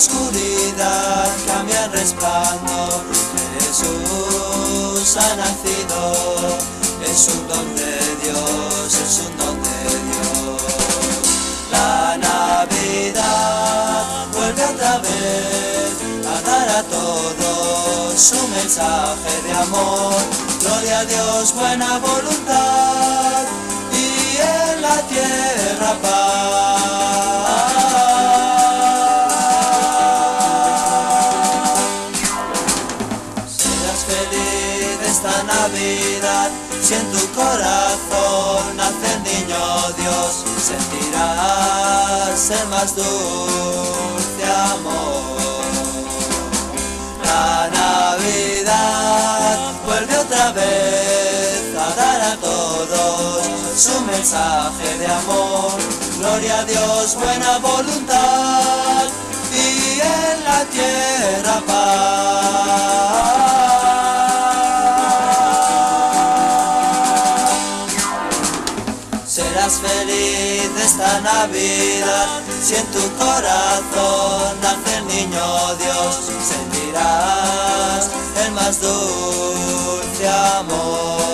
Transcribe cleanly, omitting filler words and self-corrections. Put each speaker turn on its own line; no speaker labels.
oscuridad cambia en resplandor. Jesús ha nacido, es un don de Dios, es un don de Dios. La Navidad vuelve otra vez a dar a todos su mensaje de amor. Gloria a Dios, buena voluntad, y en la tierra paz. Serás feliz esta Navidad, si en tu corazón nace el niño Dios, sentirás el más dulce amor. La Navidad vuelve otra vez a dar a todos su mensaje de amor. Gloria a Dios, buena voluntad, y en la tierra paz. Serás feliz esta Navidad, si en tu corazón nace el niño Dios, sentirás el más dulce amor.